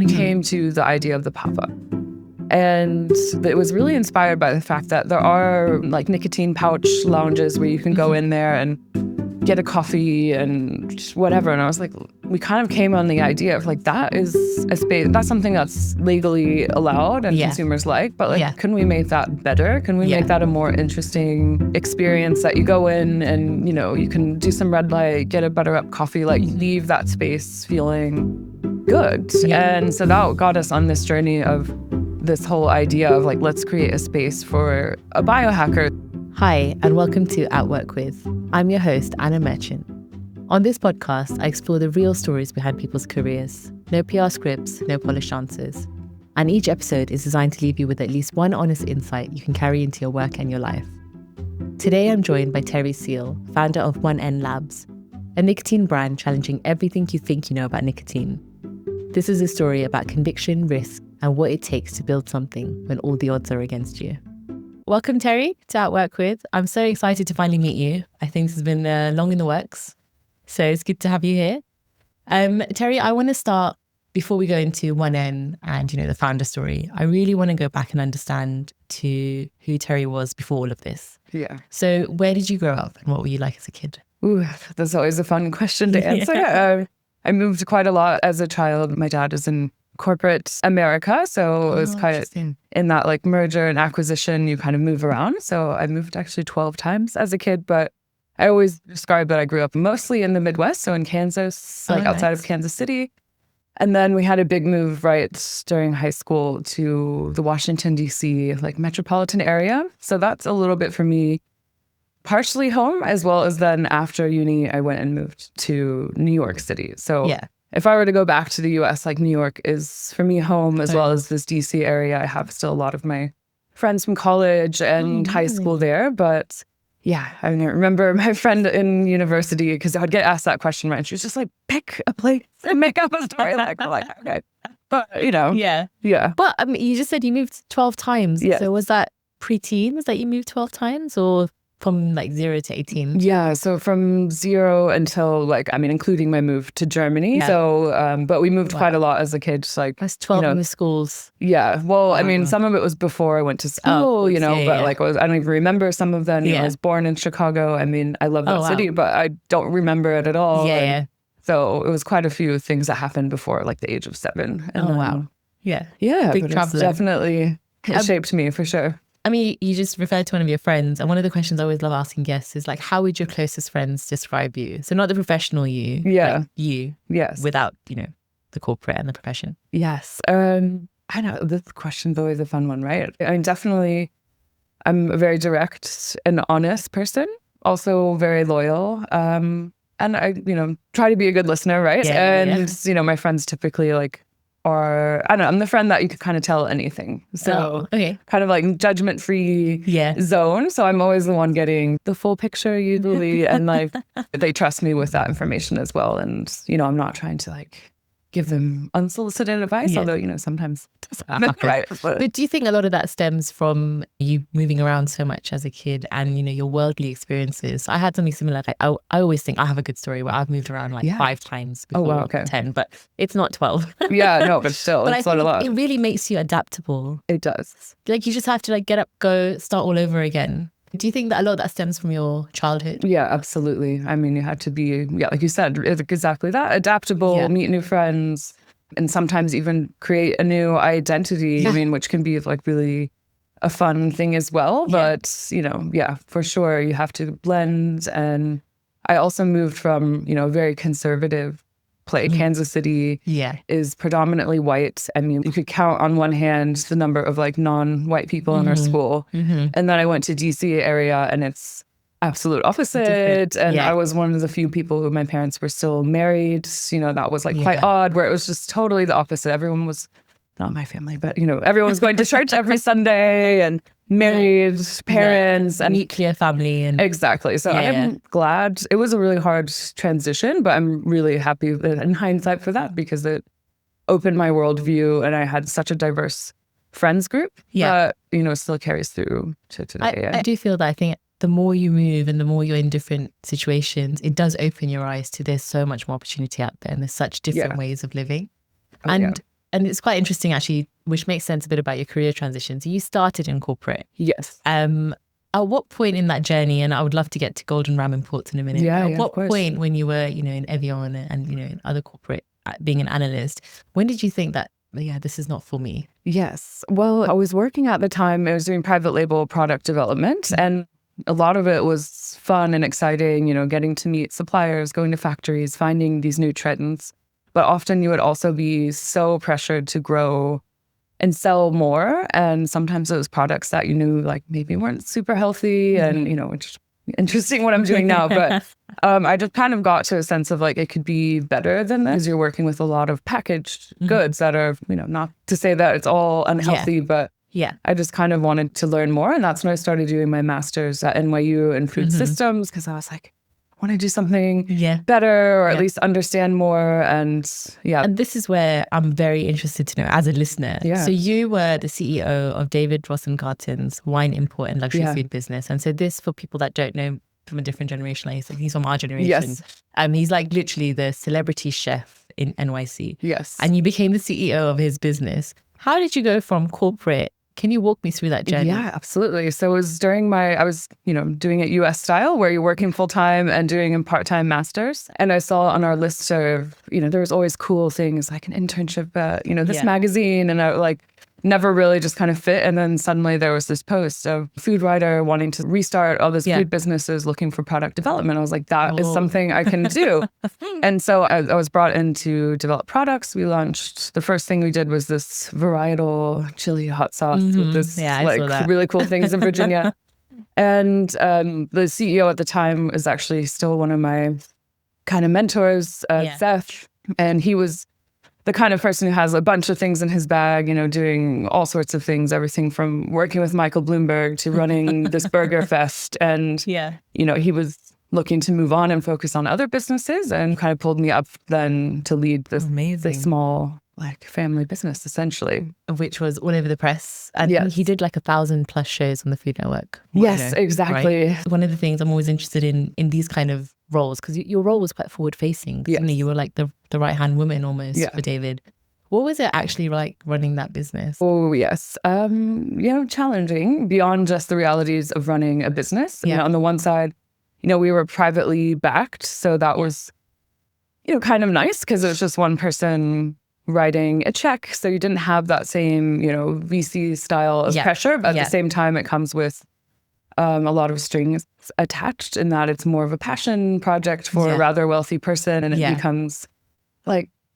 we came to the idea of the pop-up. And it was really inspired by the fact that there are like nicotine pouch lounges where you can go in there and get a coffee and just whatever. And I was like, we kind of came on the idea of like, that is a space, that's something that's legally allowed and consumers like, but like, can we make that better? Can we make that a more interesting experience that you go in and, you know, you can do some red light, get a butter up coffee, like leave that space feeling good. And so that got us on this journey of this whole idea of like, let's create a space for a biohacker. Hi, and welcome to At Work With. I'm your host, Anna Merchant. On this podcast, I explore the real stories behind people's careers. No PR scripts, no polished answers. And each episode is designed to leave you with at least one honest insight you can carry into your work and your life. Today, I'm joined by Terry Seal, founder of 1N Labs, a nicotine brand challenging everything you think you know about nicotine. This is a story about conviction, risk, and what it takes to build something when all the odds are against you. Welcome, Terry, to At Work With. I'm so excited to finally meet you. I think this has been long in the works, so it's good to have you here. Terry, I want to start, before we go into 1N and, you know, the founder story, I really want to go back and understand to who Terry was before all of this. Yeah. So where did you grow up and what were you like as a kid? Ooh, that's always a fun question to answer. I moved quite a lot as a child. My dad is in corporate America, so it was kind of in that like merger and acquisition, you kind of move around. So I moved actually 12 times as a kid, but I always describe that I grew up mostly in the Midwest, so in Kansas, like outside of Kansas City. And then we had a big move right during high school to the Washington, D.C. like metropolitan area. So that's a little bit for me, partially home, as well as then after uni, I went and moved to New York City. So if I were to go back to the US, like New York is for me home, as well as this DC area. I have still a lot of my friends from college and high school there. But yeah, I mean, I remember my friend in university, because I would get asked that question, right? And she was just like, pick a place and make up a story. Like, okay. But, you know. Yeah. But I mean, you just said you moved 12 times. Yeah. So was that pre-teens that you moved 12 times or from like 0 to 18? Yeah, so from 0 until like, I mean, including my move to Germany. Yeah. So, but we moved quite a lot as a kid. Just like, that's 12 in the schools. Yeah. Well, I mean, some of it was before I went to school, but like, I don't even remember some of them. I was born in Chicago. I mean, I love that city, but I don't remember it at all. Yeah. So it was quite a few things that happened before like the age of 7. And wow. Yeah. Yeah. Big traveler. Definitely shaped me for sure. I mean, you just referred to one of your friends, and one of the questions I always love asking guests is like, how would your closest friends describe you? So not the professional you, like you, without, you know, the corporate and the profession. Yes. I know this question's always a fun one, right? I mean, definitely, I'm a very direct and honest person, also very loyal. And I, you know, try to be a good listener, right? You know, my friends typically like, or I don't know, I'm the friend that you could kind of tell anything. So kind of like judgment-free zone. So I'm always the one getting the full picture usually. And like, they trust me with that information as well. And, you know, I'm not trying to like give them unsolicited advice, although, you know, sometimes right. But do you think a lot of that stems from you moving around so much as a kid and, you know, your worldly experiences? I had something similar. Like I always think I have a good story where I've moved around like 5 times before 10, but it's not 12. Yeah, no, but still, but it's I not think a lot. It really makes you adaptable. It does. Like you just have to like get up, go, start all over again. Do you think that a lot of that stems from your childhood? Yeah, absolutely. I mean, you have to be, like you said, exactly that, adaptable, meet new friends, and sometimes even create a new identity, I mean, which can be like really a fun thing as well. But, you know, for sure, you have to blend. And I also moved from, you know, a very conservative place. Kansas City is predominantly white. I mean, you could count on one hand the number of like non-white people in our school. And then I went to DC area and it's absolute opposite. And I was one of the few people who my parents were still married. You know, that was like quite odd, where it was just totally the opposite. Everyone was, not my family, but, you know, everyone was going to church every Sunday and married parents and nuclear family. And exactly. So I'm glad. It was a really hard transition, but I'm really happy in hindsight for that, because it opened my worldview and I had such a diverse friends group that, you know, still carries through to today. I do feel that I think the more you move and the more you're in different situations, it does open your eyes to there's so much more opportunity out there and there's such different ways of living. and it's quite interesting actually, which makes sense a bit about your career transition. So you started in corporate. Yes. At what point in that journey, and I would love to get to Golden Ram Imports in a minute. Yeah, at what of course. point when you were, in Evian and, in other corporate, being an analyst, when did you think that, this is not for me? Yes. Well, I was working at the time, I was doing private label product development, and a lot of it was fun and exciting, getting to meet suppliers, going to factories, finding these new trends. But often you would also be so pressured to grow and sell more. And sometimes it was products that you knew like maybe weren't super healthy and, which interesting what I'm doing now. But I just kind of got to a sense of like it could be better than this. You're working with a lot of packaged goods that are, not to say that it's all unhealthy, but I just kind of wanted to learn more. And that's when I started doing my master's at NYU in food systems, because I was like, I want to do something better, or at least understand more. And this is where I'm very interested to know as a listener. So you were the CEO of David Rosengarten's wine import and luxury food business. And so this, for people that don't know from a different generation, like he's from our generation. He's like literally the celebrity chef in NYC. And you became the CEO of his business. How did you go from corporate? Can you walk me through that journey? Yeah, absolutely. So it was I was, doing it US style, where you're working full time and doing a part-time master's. And I saw on our listserv, there was always cool things like an internship at, this magazine. And I never really just kind of fit. And then suddenly there was this post of a food writer wanting to restart all these food businesses, looking for product development. I was like, that is something I can do. And so I was brought in to develop products. We launched, the first thing we did was this varietal chili hot sauce with this really cool things in Virginia. And the CEO at the time was actually still one of my kind of mentors, Seth. And he was the kind of person who has a bunch of things in his bag, doing all sorts of things, everything from working with Michael Bloomberg to running this burger fest. And, he was looking to move on and focus on other businesses, and kind of pulled me up then to lead this small family business, essentially. Which was all over the press. And he did 1,000+ shows on the Food Network. Yes, exactly. Right? One of the things I'm always interested in these kind of roles, because your role was quite forward facing. You were like the right-hand woman almost for David. What was it actually like running that business? Oh, yes. Challenging beyond just the realities of running a business. On the one side, we were privately backed. So that was, kind of nice, because it was just one person writing a check. So you didn't have that same, VC style of pressure. But at the same time, it comes with a lot of strings attached, in that it's more of a passion project for a rather wealthy person. And it becomes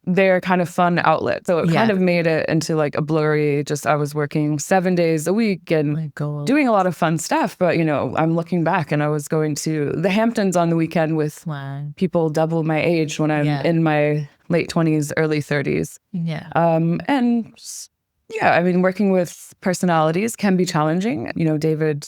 their kind of fun outlet. So it kind of made it into a blurry, I was working 7 days a week and doing a lot of fun stuff. But, I'm looking back, and I was going to the Hamptons on the weekend with people double my age when I'm in my late 20s, early 30s. Working with personalities can be challenging. David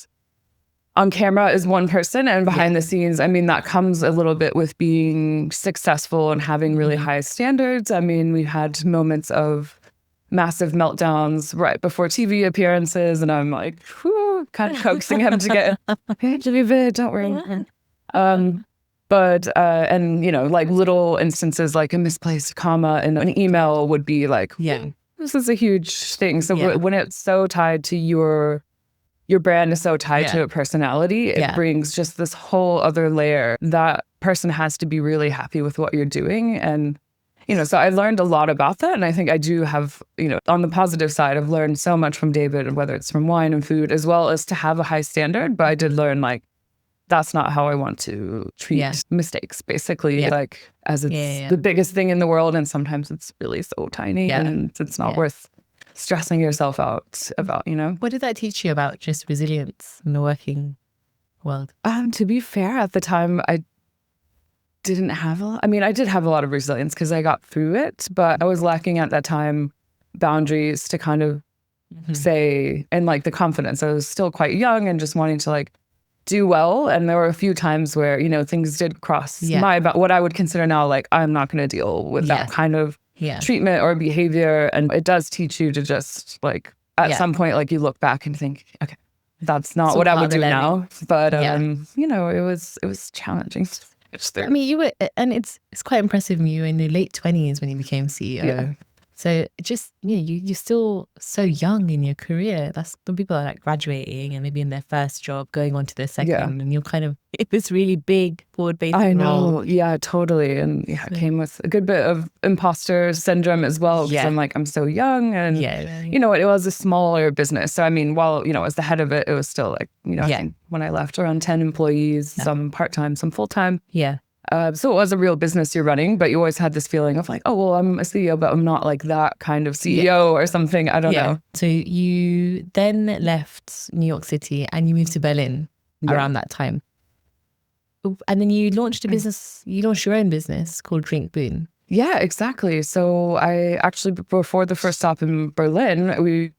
on camera is one person, and behind the scenes, that comes a little bit with being successful and having really high standards. We had moments of massive meltdowns right before TV appearances, and I'm like, kind of coaxing him to get, hey, David, don't worry. Little instances like a misplaced comma in an email would be this is a huge thing. So when it's so tied to your brand is so tied to a personality, it brings just this whole other layer. That person has to be really happy with what you're doing. And, so I learned a lot about that. And I think I do have, on the positive side, I've learned so much from David, whether it's from wine and food, as well as to have a high standard. But I did learn that's not how I want to treat mistakes, basically, as it's the biggest thing in the world. And sometimes it's really so tiny and it's not worth stressing yourself out about, What did that teach you about just resilience in the working world? To be fair, at the time, I didn't have I did have a lot of resilience because I got through it, but I was lacking at that time boundaries to kind of say, and the confidence. I was still quite young and just wanting to do well. And there were a few times where, things did cross what I would consider now, I'm not going to deal with that kind of treatment or behavior. And it does teach you to just at some point, you look back and think, okay, that's not what I would do now. But, it was challenging. You were, and it's quite impressive. You were in your late 20s when you became CEO. So just, you're still so young in your career. That's when people are like graduating and maybe in their first job, going on to their second, and you're kind of in this really big forward-facing I know. role. Yeah, totally. And it came with a good bit of imposter syndrome as well. Because I'm like, I'm so young. And, it was a smaller business. So, I mean, while, as the head of it, it was still like, I think when I left, around 10 employees, some part-time, some full-time. Yeah. So it was a real business you're running, but you always had this feeling of like, oh, well, I'm a CEO, but I'm not like that kind of CEO or something. I don't know. So you then left New York City and you moved to Berlin around that time. And then you launched a business, you launched your own business called Drink Boon. Yeah, exactly. So I actually, before the first stop in Berlin, we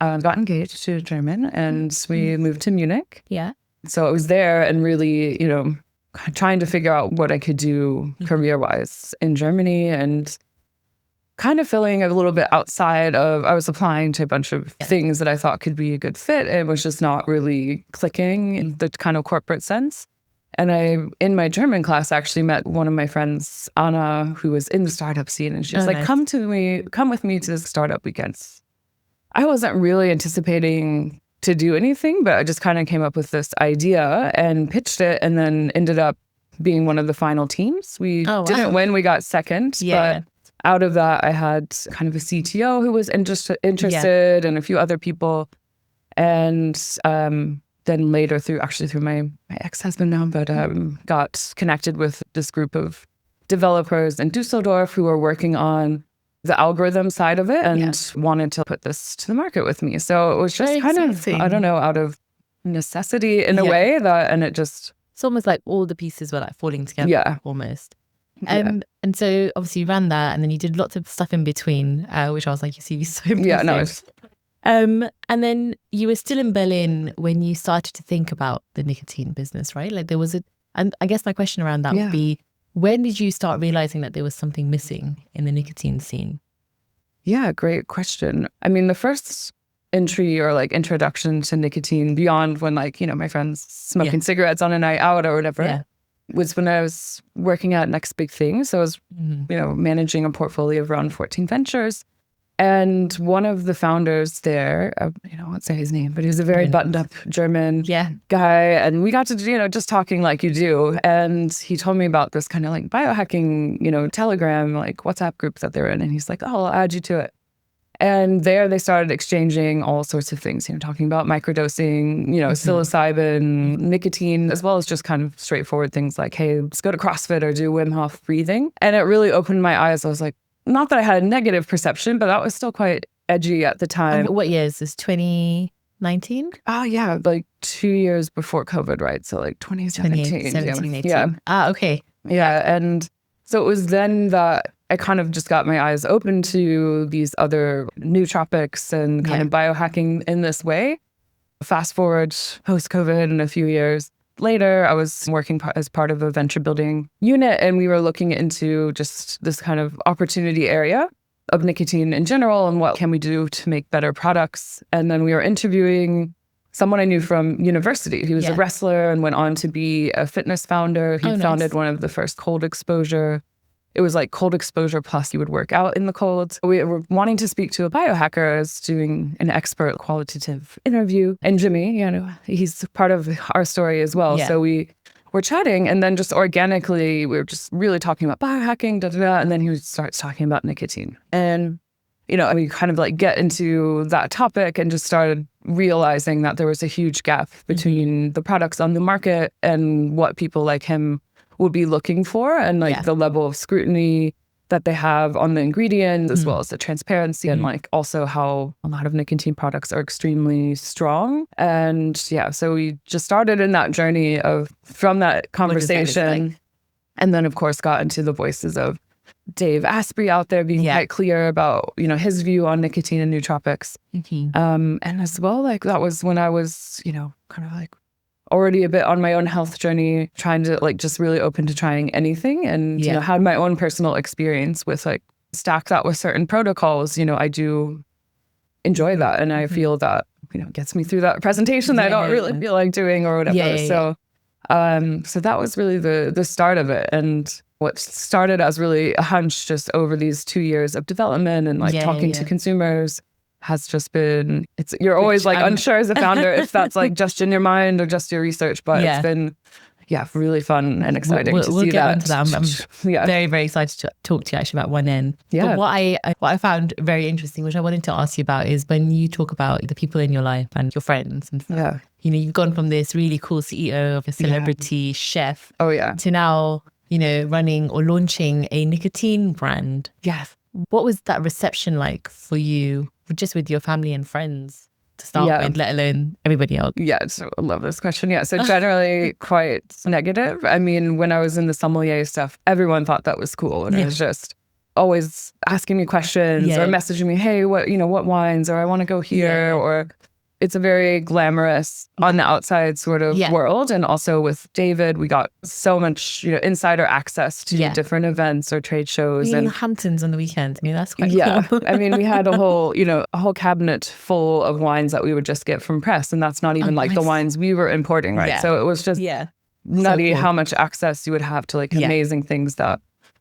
got engaged to a German and we moved to Munich. Yeah. So I was there and really, trying to figure out what I could do career-wise in Germany and kind of feeling a little bit outside of, I was applying to a bunch of things that I thought could be a good fit. It was just not really clicking in the kind of corporate sense. And I, in my German class, actually met one of my friends, Anna, who was in the startup scene. And she was like, come with me to this startup weekends. I wasn't really anticipating to do anything, but I just kind of came up with this idea and pitched it and then ended up being one of the final teams. We didn't win, we got second, but out of that, I had kind of a CTO who was interested and a few other people. And then later through my ex-husband now, but got connected with this group of developers in Dusseldorf who were working on the algorithm side of it and wanted to put this to the market with me. So it was just kind of, I don't know, out of necessity in a way and it just... It's almost like all the pieces were like falling together almost. And so obviously you ran that and then you did lots of stuff in between, which I was like, your CV's so impressive. Yeah, no. And then you were still in Berlin when you started to think about the nicotine business, right? Like there was and I guess my question around that would be, when did you start realizing that there was something missing in the nicotine scene? Yeah, great question. I mean, the first entry or like introduction to nicotine beyond when like, my friends smoking cigarettes on a night out or whatever was when I was working at Next Big Thing. So I was, managing a portfolio of around 14 ventures. And one of the founders there, I won't say his name, but he was a very buttoned up German guy. And we got to, just talking like you do. And he told me about this kind of like biohacking, Telegram, like WhatsApp group that they're in. And he's like, oh, I'll add you to it. And there they started exchanging all sorts of things, talking about microdosing, psilocybin, nicotine, as well as just kind of straightforward things like, hey, let's go to CrossFit or do Wim Hof breathing. And it really opened my eyes. I was like, not that I had a negative perception, but that was still quite edgy at the time. What year is this? 2019? Oh, yeah. Like 2 years before COVID, right? So like 2017. 18. Yeah. Okay. Yeah. And so it was then that I kind of just got my eyes open to these other nootropics and kind of biohacking in this way. Fast forward post-COVID and a few years later, I was working as part of a venture building unit, and we were looking into just this kind of opportunity area of nicotine in general and what can we do to make better products. And then we were interviewing someone I knew from university. He was a wrestler and went on to be a fitness founder. He founded one of the first cold exposure. It was like cold exposure plus you would work out in the cold. We were wanting to speak to a biohacker. I was doing an expert qualitative interview. And Jimmy, he's part of our story as well. Yeah. So we were chatting and then just organically, we were just really talking about biohacking, and then he starts talking about nicotine. And, we kind of like get into that topic and just started realizing that there was a huge gap between the products on the market and what people like him would be looking for, and like the level of scrutiny that they have on the ingredients, as well as the transparency, and like also how a lot of nicotine products are extremely strong. And so we just started in that journey from that conversation, and then of course got into the voices of Dave Asprey out there being quite clear about, his view on nicotine and nootropics. And as well, like that was when I was, kind of like already a bit on my own health journey, trying to like just really open to trying anything, and had my own personal experience with like stack that with certain protocols. I do enjoy that, and I feel that gets me through that presentation that I don't really feel like doing or whatever. So that was really the start of it. And what started as really a hunch just over these 2 years of development and like talking to consumers has just been, you're always like unsure as a founder if that's like just in your mind or just your research, but it's been really fun and exciting to see that. We'll get onto that. I'm very, very excited to talk to you actually about one end. But what I found very interesting, which I wanted to ask you about, is when you talk about the people in your life and your friends and stuff, you know, you've gone from this really cool CEO of a celebrity chef to now, you know, running or launching a nicotine brand. Yes. What was that reception like for you, just with your family and friends to start with, let alone everybody else? Yeah, so I love this question. Yeah, so generally quite negative. I mean, when I was in the sommelier stuff, everyone thought that was cool. And it was just always asking me questions or messaging me, hey, what wines, or I want to go here, or it's a very glamorous on the outside sort of world. And also with David, we got so much, you know, insider access to different events or trade shows. And Hamptons on the weekend. I mean, that's quite cool. I mean, we had a whole cabinet full of wines that we would just get from press. And that's not even the wines we were importing, right? So it was just nutty how much access you would have to like amazing things that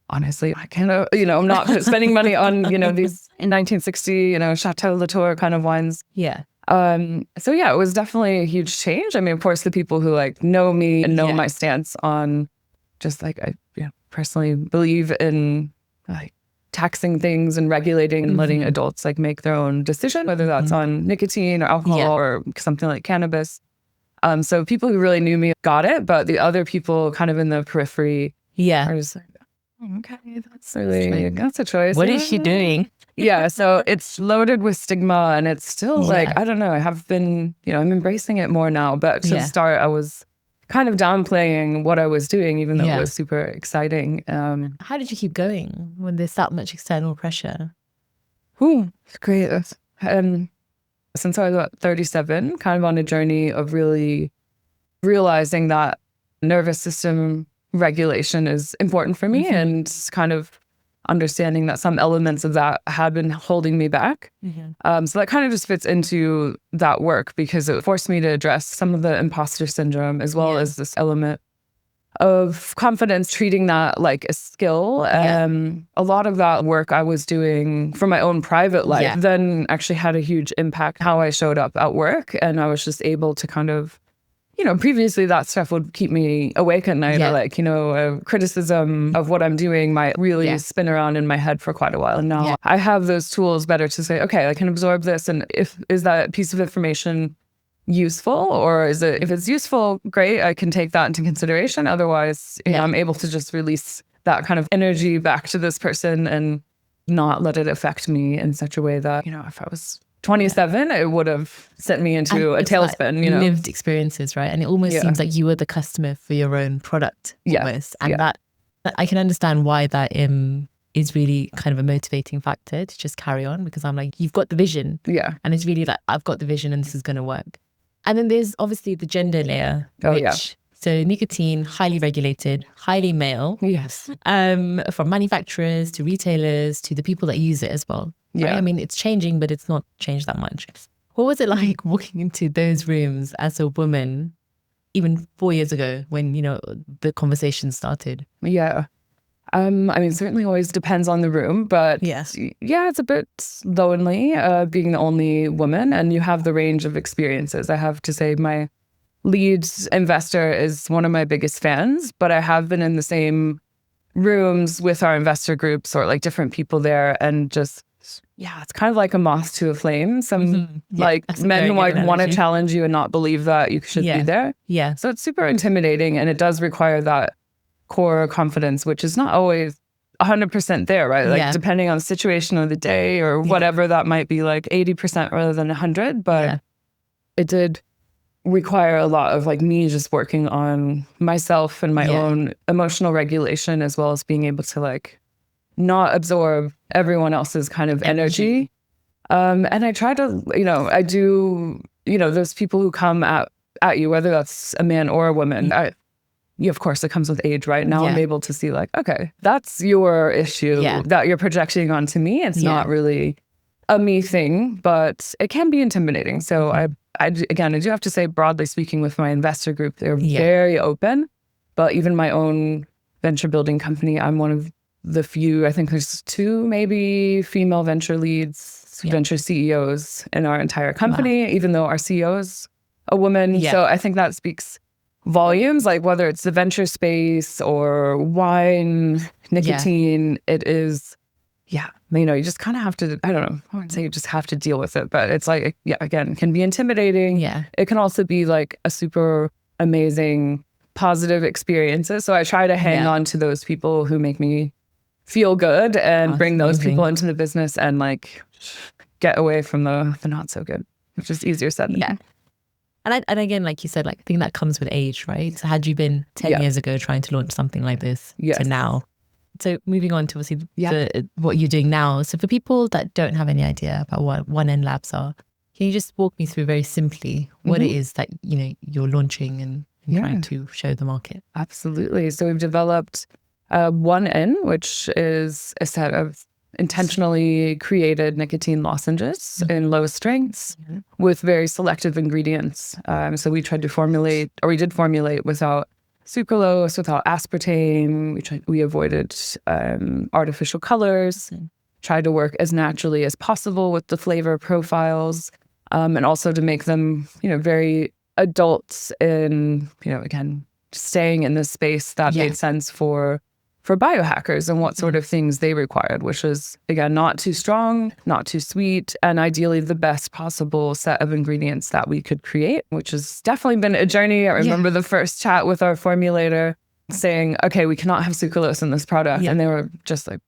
honestly, I kind of, you know, I'm not spending money on, you know, these 1960, you know, Chateau Latour kind of wines. So it was definitely a huge change. I mean, of course, the people who like know me and know my stance on just like, I personally believe in like taxing things and regulating and letting adults like make their own decision, whether that's on nicotine or alcohol or something like cannabis. So people who really knew me got it, but the other people kind of in the periphery are just like, okay, that's a choice. What is she doing? So it's loaded with stigma, and it's still like, I don't know, I have been, you know, I'm embracing it more now, but to the start I was kind of downplaying what I was doing, even though it was super exciting. How did you keep going when there's that much external pressure? It's great. Since I was about 37, kind of on a journey of really realizing that nervous system regulation is important for me, and kind of understanding that some elements of that had been holding me back. So that kind of just fits into that work, because it forced me to address some of the imposter syndrome, as well as this element of confidence, treating that like a skill. A lot of that work I was doing for my own private life then actually had a huge impact how I showed up at work. And I was just able to kind of, you know, previously that stuff would keep me awake at night, or like, you know, criticism of what I'm doing might really spin around in my head for quite a while. And now I have those tools better to say, okay, I can absorb this. And is that piece of information useful, or if it's useful, great, I can take that into consideration. Otherwise, you know, I'm able to just release that kind of energy back to this person and not let it affect me in such a way that, you know, if I was 27, it would have sent me into a tailspin, like you know. Lived experiences, right? And it almost seems like you were the customer for your own product, almost. And that I can understand why that is really kind of a motivating factor to just carry on, because I'm like, you've got the vision. And it's really like, I've got the vision and this is going to work. And then there's obviously the gender layer, so nicotine, highly regulated, highly male. From manufacturers to retailers to the people that use it as well. Right? I mean, it's changing, but it's not changed that much. What was it like walking into those rooms as a woman, even 4 years ago when, you know, the conversation started? I mean, certainly always depends on the room, but it's a bit lonely being the only woman, and you have the range of experiences. I have to say my lead investor is one of my biggest fans, but I have been in the same rooms with our investor groups or like different people there, and just, it's kind of like a moth to a flame. Some like men who like want to challenge you and not believe that you should be there. So it's super intimidating, and it does require that core confidence, which is not always 100% there, right? Like depending on the situation of the day or whatever, that might be like 80% rather than 100. But it did require a lot of like me just working on myself and my own emotional regulation, as well as being able to like not absorb everyone else's kind of energy. And I try to, you know, I do, you know, those people who come at you, whether that's a man or a woman, of course, it comes with age, right? Now I'm able to see like, okay, that's your issue that you're projecting onto me. It's not really a me thing, but it can be intimidating. So I do have to say, broadly speaking, with my investor group, they're very open, but even my own venture building company. I'm one of the few, I think there's 2 maybe female venture leads, venture CEOs in our entire company, even though our CEO is a woman. So I think that speaks volumes, like whether it's the venture space or wine, nicotine, it is, you just kind of have to, I don't know, I wouldn't say you just have to deal with it, but it's like, again, it can be intimidating. It can also be like a super amazing, positive experiences. So I try to hang on to those people who make me feel good and bring those people into the business and like get away from the not so good, which is easier said than done. And again, like you said, like I think that comes with age, right? So had you been 10 years ago trying to launch something like this to now. So moving on to obviously what you're doing now. So for people that don't have any idea about what 1N Labs are, can you just walk me through very simply what it is that, you're launching and trying to show the market? Absolutely. So we've developed 1N, which is a set of intentionally created nicotine lozenges in low strengths with very selective ingredients. So we did formulate without sucralose, without aspartame. We avoided artificial colors, tried to work as naturally as possible with the flavor profiles, and also to make them, very adults in, again, staying in this space that made sense for biohackers and what sort of things they required, which is, again, not too strong, not too sweet, and ideally the best possible set of ingredients that we could create, which has definitely been a journey. I remember the first chat with our formulator saying, okay, we cannot have sucralose in this product. And they were just like,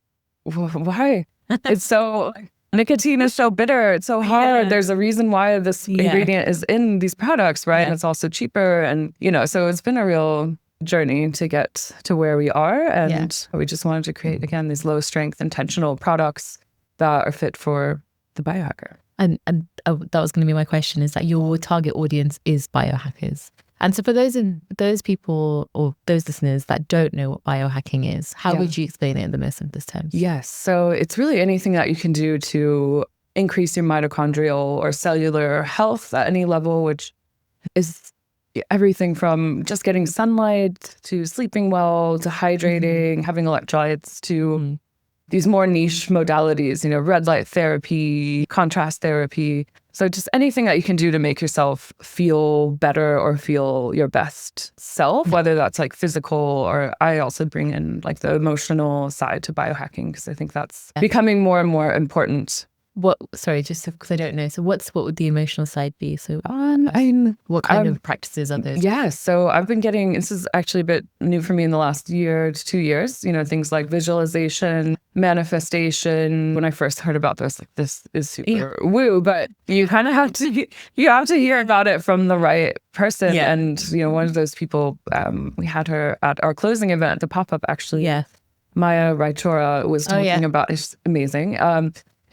why? It's so, nicotine is so bitter. It's so hard. There's a reason why this ingredient is in these products, right? And it's also cheaper. And, so it's been a real journey to get to where we are, and we just wanted to create, again, these low strength intentional products that are fit for the biohacker. And that was going to be my question, is that your target audience is biohackers. And so for those people or those listeners that don't know what biohacking is, how would you explain it in the most simplest terms? Yes, so it's really anything that you can do to increase your mitochondrial or cellular health at any level, which is everything from just getting sunlight to sleeping well to hydrating, having electrolytes to these more niche modalities, red light therapy, contrast therapy. So just anything that you can do to make yourself feel better or feel your best self, whether that's like physical, or I also bring in like the emotional side to biohacking because I think that's becoming more and more important. Just because I don't know. So what would the emotional side be? So what kind of practices are those? Yeah, so I've been getting, this is actually a bit new for me in the last year to 2 years, things like visualization, manifestation. When I first heard about this, like, this is super woo, but you kind of have to hear about it from the right person. And, one of those people, we had her at our closing event, the pop-up actually. Maya Raichora was talking about, it's amazing.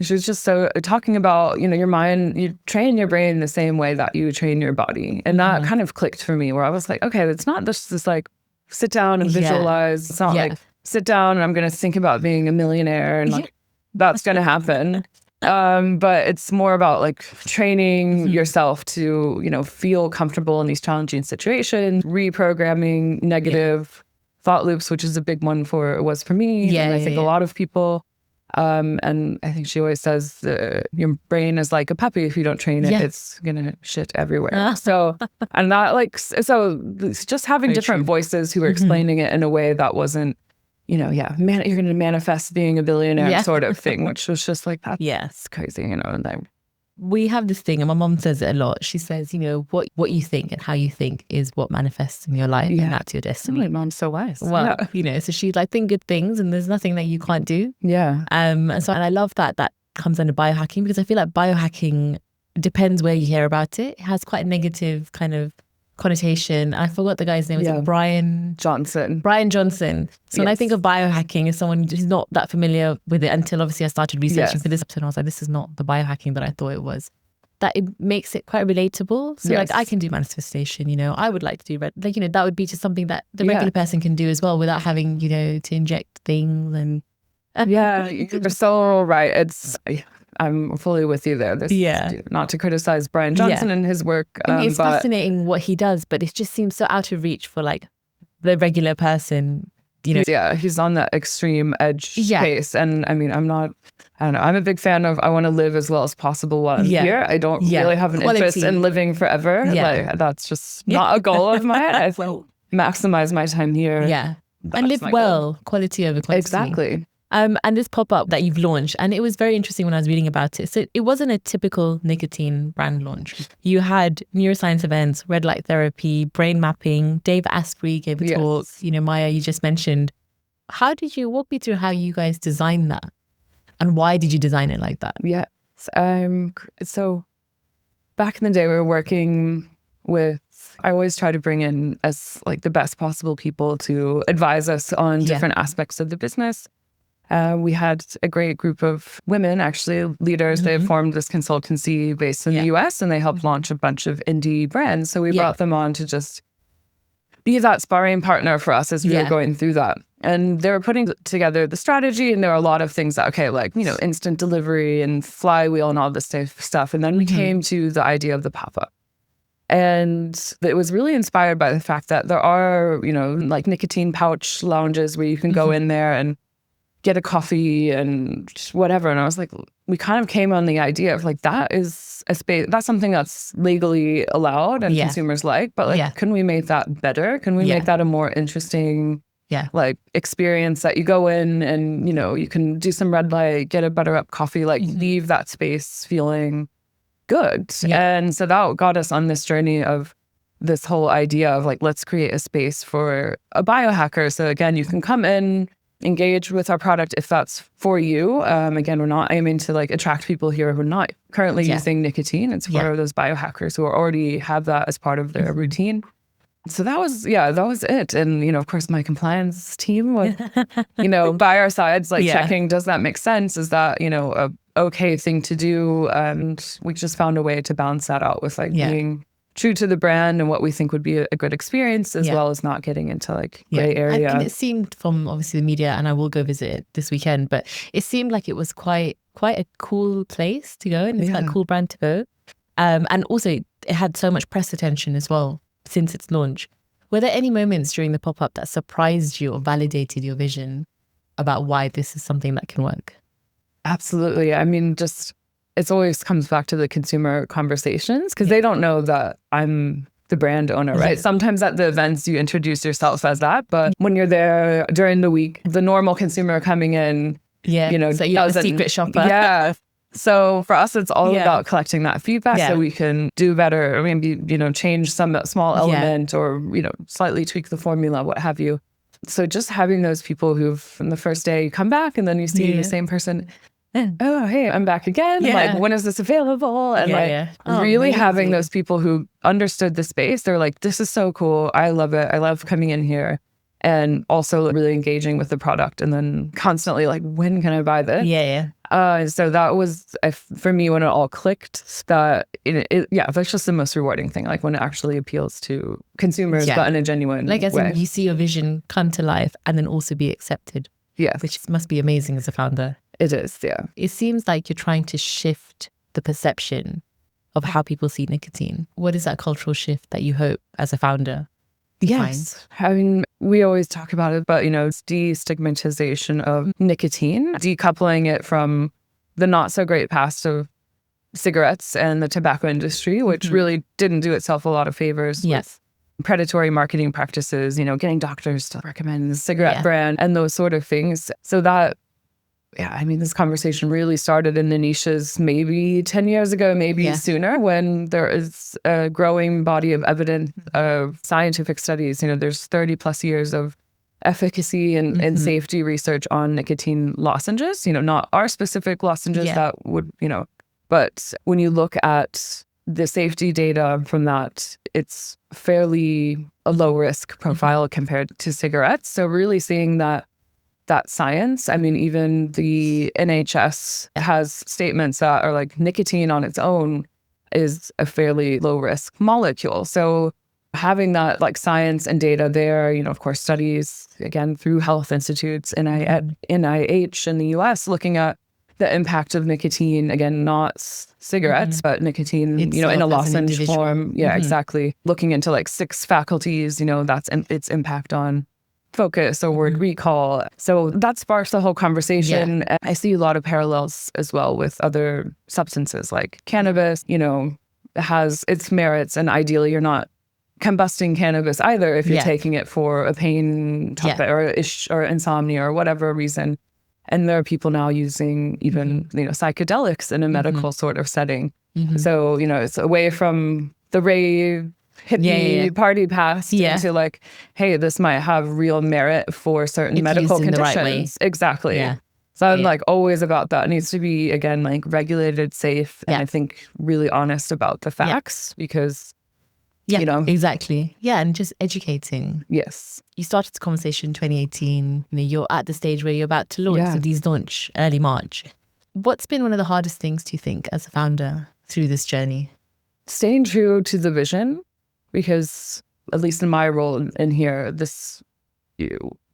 She was just talking about, your mind, you train your brain the same way that you train your body. And that kind of clicked for me, where I was like, okay, it's not just this like sit down and visualize. It's not like sit down and I'm going to think about being a millionaire and like that's going to happen. But it's more about like training yourself to, feel comfortable in these challenging situations, reprogramming negative thought loops, which is a big one for me. And I think a lot of people. And I think she always says your brain is like a puppy. If you don't train it, it's gonna shit everywhere. So, and that it's just having very different voices who are explaining it in a way that wasn't, you're gonna manifest being a billionaire sort of thing, which was just like that. It's crazy, and we have this thing, and my mom says it a lot. She says, what you think and how you think is what manifests in your life, and that's your destiny. My mom's so wise. Well, so she's like, think good things, and there's nothing that you can't do. And I love that comes under biohacking, because I feel like biohacking depends where you hear about it. It has quite a negative kind of connotation. I forgot the guy's name. Was it Brian Johnson? So when I think of biohacking as someone who's not that familiar with it, until obviously I started researching for this episode, and I was like, this is not the biohacking that I thought it was. That it makes it quite relatable. So like I can do manifestation, I would like to do that would be just something that the regular person can do as well without having, to inject things and you're so right. I'm fully with you there. Not to criticize Brian Johnson and his work. It's fascinating what he does, but it just seems so out of reach for like the regular person Yeah, he's on that extreme edge space. And I mean, I don't know, I'm a big fan of, I want to live as well as possible while I'm here. I don't really have an interest in living forever. Like, that's just not a goal of mine. I maximize my time here. Yeah. And live well, quality over quantity. Exactly. And this pop-up that you've launched, and it was very interesting when I was reading about it. So it wasn't a typical nicotine brand launch. You had neuroscience events, red light therapy, brain mapping. Dave Asprey gave a talk. Maya, you just mentioned. How did you walk me through how you guys designed that? And why did you design it like that? Yeah. So back in the day, we were working with, I always try to bring in as like the best possible people to advise us on different aspects of the business. We had a great group of women, actually leaders. They formed this consultancy based in the US, and they helped launch a bunch of indie brands. So we brought them on to just be that sparring partner for us as we were going through that. And they were putting together the strategy, and there were a lot of things that, instant delivery and flywheel and all this stuff. And then we came to the idea of the pop-up. And it was really inspired by the fact that there are, like nicotine pouch lounges where you can go in there and get a coffee and whatever. And I was like, we kind of came on the idea of like, that is a space, that's something that's legally allowed and consumers like, but like, can we make that better? Can we make that a more interesting like experience that you go in and, you can do some red light, get a butter up coffee, like leave that space feeling good. And so that got us on this journey of this whole idea of like, let's create a space for a biohacker. So again, you can come in, engage with our product if that's for you. Again, we're not aiming to like attract people here who are not currently using nicotine. It's for those biohackers who already have that as part of their routine. So that was it. And, of course, my compliance team was, by our sides, like checking, does that make sense? Is that, a okay thing to do? And we just found a way to balance that out with like being true to the brand and what we think would be a good experience, as well as not getting into like gray area. And it seemed from obviously the media, and I will go visit it this weekend, but it seemed like it was quite a cool place to go, and it's quite a cool brand to go. And also it had so much press attention as well since its launch. Were there any moments during the pop-up that surprised you or validated your vision about why this is something that can work? Absolutely. I mean, it always comes back to the consumer conversations, because they don't know that I'm the brand owner, right? Sometimes at the events you introduce yourself as that, but when you're there during the week, the normal consumer coming in, so you're a secret shopper. Yeah. So for us, it's all about collecting that feedback so we can do better, or maybe, change some small element or, slightly tweak the formula, what have you. So just having those people who've, from the first day, you come back and then you see the same person. Oh, hey, I'm back again. Like, when is this available? And really having those people who understood the space. They're like, this is so cool. I love it. I love coming in here. And also really engaging with the product, and then constantly like, when can I buy this? So that was, for me, when it all clicked, that that's just the most rewarding thing. Like when it actually appeals to consumers, but in a genuine like as way. You see your vision come to life and then also be accepted. Which must be amazing as a founder. It is, It seems like you're trying to shift the perception of how people see nicotine. What is that cultural shift that you hope as a founder? Yes. I mean, we always talk about it, but, it's destigmatization of nicotine, decoupling it from the not so great past of cigarettes and the tobacco industry, which really didn't do itself a lot of favors with predatory marketing practices, getting doctors to recommend the cigarette brand and those sort of things. So that, this conversation really started in the niches maybe 10 years ago, maybe sooner, when there is a growing body of evidence of scientific studies. There's 30 plus years of efficacy and safety research on nicotine lozenges, not our specific lozenges that would, but when you look at the safety data from that, it's fairly a low risk profile compared to cigarettes. So really seeing that science. I mean, even the NHS has statements that are like, nicotine on its own is a fairly low risk molecule. So having that like science and data there, of course, studies again through health institutes, NIH in the US, looking at the impact of nicotine, again, not cigarettes, but nicotine, in a lozenge form. Exactly. Looking into like 6 faculties, that's its impact on focus or word recall. So that sparks the whole conversation. Yeah. And I see a lot of parallels as well with other substances like cannabis, has its merits, and ideally you're not combusting cannabis either if you're taking it for a pain topic or insomnia or whatever reason. And there are people now using even psychedelics in a medical sort of setting. So it's away from the rave hippie party past into like, hey, this might have real merit for certain medical conditions. The right way. Exactly. Yeah. So I'm like always about that. It needs to be, again, like regulated, safe, and I think really honest about the facts because, exactly. Yeah, and just educating. Yes. You started the conversation in 2018. You're at the stage where you're about to launch. So these launch early March. What's been one of the hardest things, do you think, as a founder through this journey? Staying true to the vision, because at least in my role in here, this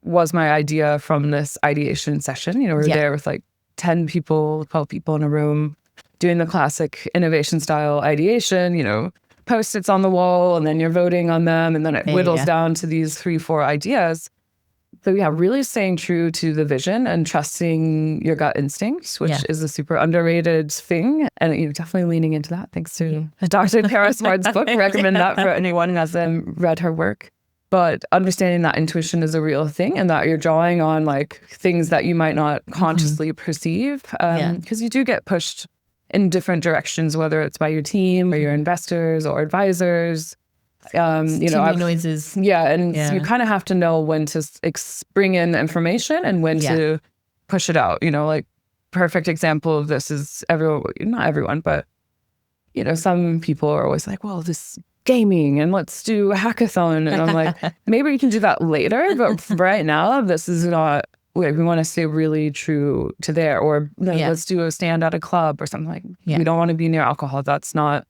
was my idea from this ideation session. We're there with like 10 people, 12 people in a room doing the classic innovation style ideation, Post-its on the wall, and then you're voting on them, and then it whittles down to these 3-4 ideas. So really staying true to the vision and trusting your gut instincts, which is a super underrated thing. And definitely leaning into that. Thanks to Dr. Tara Smart's book. Recommend that for anyone who hasn't read her work. But understanding that intuition is a real thing and that you're drawing on like things that you might not consciously perceive. Because you do get pushed in different directions, whether it's by your team or your investors or advisors. Noises. You kind of have to know when to bring in information and when to push it out. Like perfect example of this is not everyone, but some people are always like, well, this gaming and let's do a hackathon. And I'm like, maybe we can do that later, but right now this is not. We want to stay really true to there, or let's do a stand at a club or something like. We don't want to be near alcohol. That's not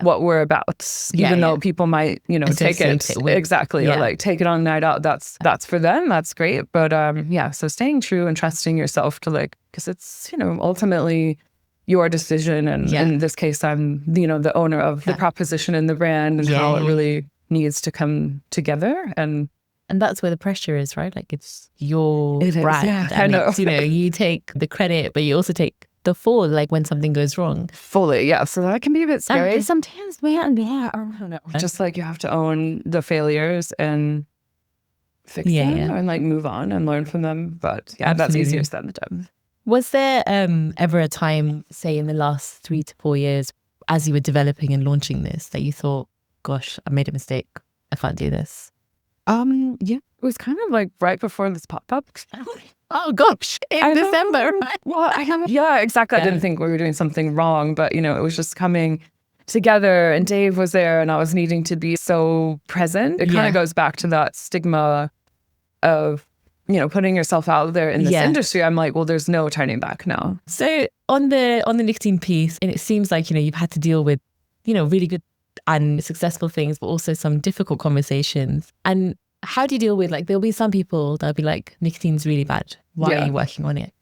what we're about. Even though people might, take it exactly, or like take it on a night out. That's for them. That's great. But so staying true and trusting yourself to because it's ultimately your decision. And in this case, I'm the owner of the proposition and the brand and how it really needs to come together. And that's where the pressure is, right? Like it's your brand. Yeah, I know. You take the credit, but you also take the fall, like when something goes wrong. Fully, yeah. So that can be a bit scary. Sometimes, I don't know. Just like you have to own the failures and fix them and like move on and learn from them. But that's easier said than done. Was there ever a time, say in the last 3 to 4 years, as you were developing and launching this, that you thought, gosh, I made a mistake. I can't do this? It was kind of like right before this pop-up. Oh gosh, in December. Right? Well, exactly. I didn't think we were doing something wrong, but it was just coming together, and Dave was there, and I was needing to be so present. It kind of goes back to that stigma of putting yourself out there in this industry. I'm like, well, there's no turning back now. So on the nicotine piece, and it seems like you've had to deal with really good and successful things, but also some difficult conversations. And how do you deal with, like, there'll be some people that'll be like, nicotine's really bad. Why are you working on it?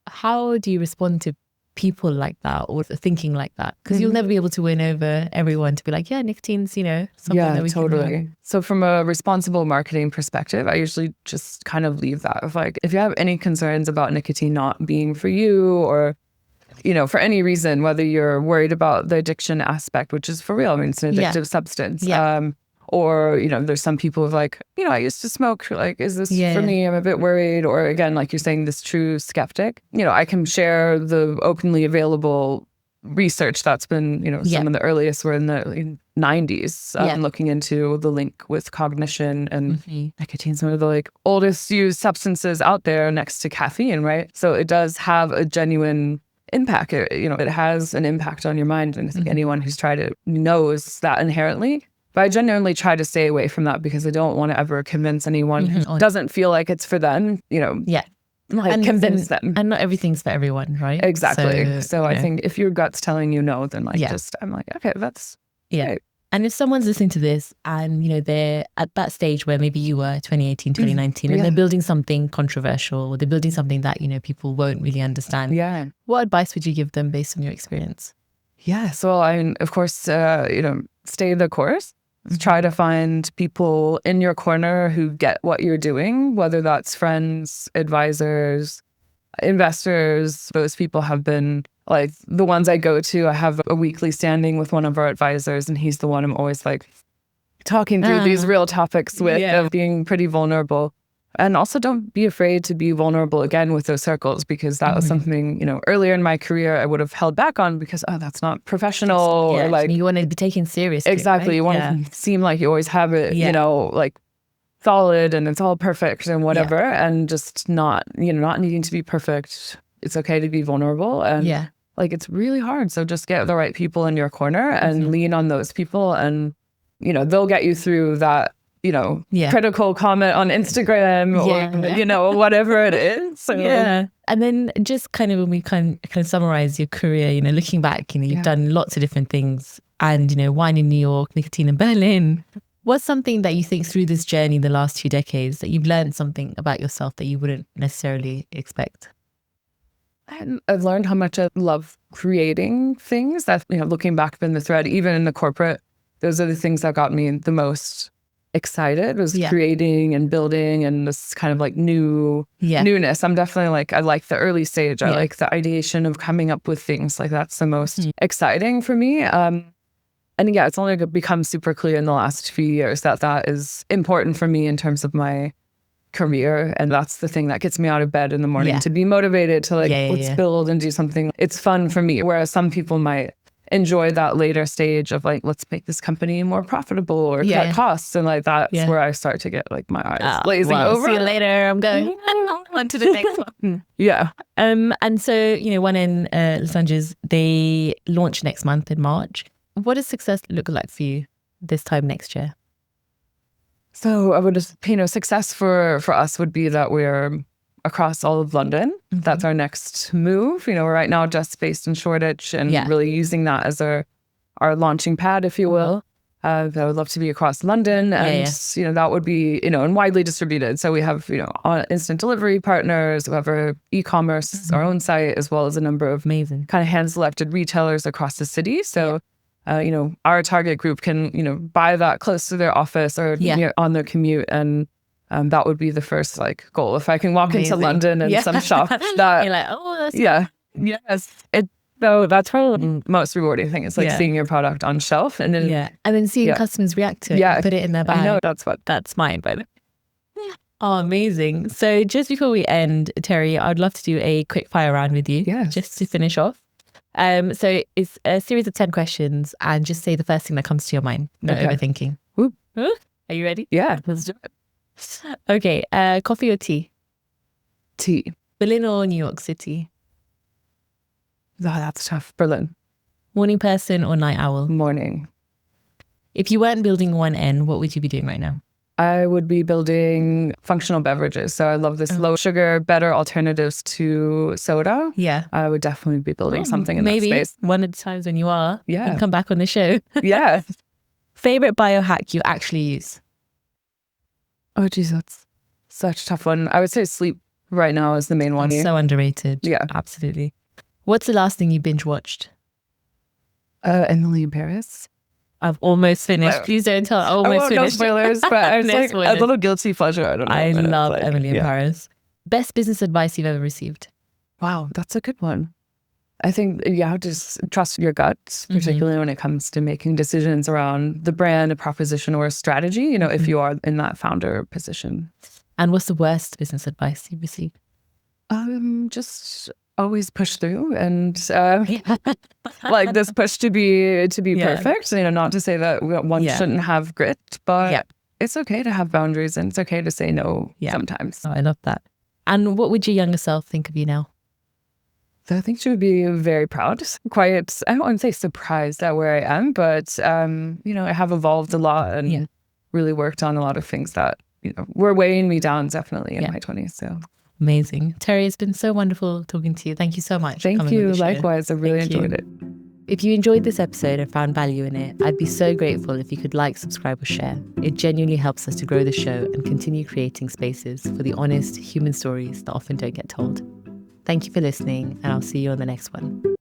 How do you respond to people like that or thinking like that? Because you'll never be able to win over everyone to be like, nicotine's, something that we totally. So from a responsible marketing perspective, I usually just kind of leave that of like, if you have any concerns about nicotine not being for you or for any reason, whether you're worried about the addiction aspect, which is for real, I mean, it's an addictive substance. Or, there's some people who like, I used to smoke, like, is this for me? I'm a bit worried. Or again, like you're saying, this true skeptic, I can share the openly available research that's been, some of the earliest were in the 90s, looking into the link with cognition and nicotine's one of the like oldest used substances out there next to caffeine, right? So it does have a genuine impact. It has an impact on your mind. And I think anyone who's tried it knows that inherently. But I genuinely try to stay away from that because I don't want to ever convince anyone who doesn't feel like it's for them, like convince them. And not everything's for everyone, right? Exactly. So I think if your gut's telling you no, then I'm like, okay, that's great. And if someone's listening to this and, they're at that stage where maybe you were 2018, 2019, and they're building something controversial, or they're building something that, people won't really understand. Yeah. What advice would you give them based on your experience? Yeah. So of course, stay the course. Try to find people in your corner who get what you're doing, whether that's friends, advisors, investors. Those people have been like the ones I go to. I have a weekly standing with one of our advisors, and he's the one I'm always like talking through these real topics with, of being pretty vulnerable. And also don't be afraid to be vulnerable again with those circles, because that was something, earlier in my career I would have held back on because, that's not professional. Or like, you want to be taken seriously. Exactly. Right? You want to seem like you always have it, like solid and it's all perfect and whatever. And just not needing to be perfect. It's okay to be vulnerable. And like, it's really hard. So just get the right people in your corner and lean on those people, and, they'll get you through that, critical comment on Instagram or, whatever it is. So. Yeah. And then just kind of when we kind of summarize your career, looking back, you've done lots of different things, and, wine in New York, nicotine in Berlin. What's something that you think through this journey, the last 2 decades, that you've learned something about yourself that you wouldn't necessarily expect? I've learned how much I love creating things. That, looking back in the thread, even in the corporate, those are the things that got me the most excited, was creating and building and this kind of like newness. I'm definitely like, I like the early stage. I like the ideation of coming up with things. Like, that's the most exciting for me. And it's only become super clear in the last few years that is important for me in terms of my career. And that's the thing that gets me out of bed in the morning, to be motivated to like, let's build and do something. It's fun for me. Whereas some people might enjoy that later stage of like, let's make this company more profitable or cut costs. And like, that's where I start to get like my eyes glazing over. See you later. I'm going on to the next one. And so, One in Los Angeles, they launch next month in March. What does success look like for you this time next year? So I would just, success for us would be that we're across all of London. That's our next move. We're right now just based in Shoreditch, and really using that as our launching pad, if you will. I would love to be across London, and that would be, and widely distributed. So we have, instant delivery partners, we have our e-commerce, our own site, as well as a number of amazing kind of hand-selected retailers across the city. So our target group can, buy that close to their office or on their commute, and that would be the first like goal. If I can walk into London and some shop that you're like, oh, that's so that's probably the most rewarding thing. It's like seeing your product on shelf and then seeing customers react to it, and put it in their bag. I know that's mine, by the way. Oh, amazing. So just before we end, Terry, I'd love to do a quick fire round with you, just to finish off. So it's a series of 10 questions, and just say the first thing that comes to your mind. No overthinking. Woo. Are you ready? Yeah, let's do it. Okay. Coffee or tea? Tea. Berlin or New York City? Oh, that's tough. Berlin. Morning person or night owl? Morning. If you weren't building 1N, what would you be doing right now? I would be building functional beverages. So I love this low sugar, better alternatives to soda. Yeah. I would definitely be building something in that space. Maybe one of the times when you are, and come back on the show. Yeah. Favorite biohack you actually use? Oh, geez, that's such a tough one. I would say sleep right now is the main one. So underrated. Yeah. Absolutely. What's the last thing you binge watched? Emily in Paris. I've almost finished. Please don't tell. I almost finished. No spoilers, but I was like a little guilty pleasure. I don't know. I love Emily in Paris. Best business advice you've ever received? Wow, that's a good one. I think you have to just trust your gut, particularly when it comes to making decisions around the brand, a proposition, or a strategy, if you are in that founder position. And what's the worst business advice you've received? Just always push through, and like this push to be perfect. Not to say that one shouldn't have grit, but it's okay to have boundaries, and it's okay to say no sometimes. Oh, I love that. And what would your younger self think of you now? So I think she would be very proud, quite, I don't want to say surprised at where I am, but, I have evolved a lot and really worked on a lot of things that, were weighing me down definitely in my 20s. So amazing. Terry, it's been so wonderful talking to you. Thank you so much. Thank you. Likewise. I really enjoyed it. If you enjoyed this episode and found value in it, I'd be so grateful if you could like, subscribe, or share. It genuinely helps us to grow the show and continue creating spaces for the honest human stories that often don't get told. Thank you for listening, and I'll see you on the next one.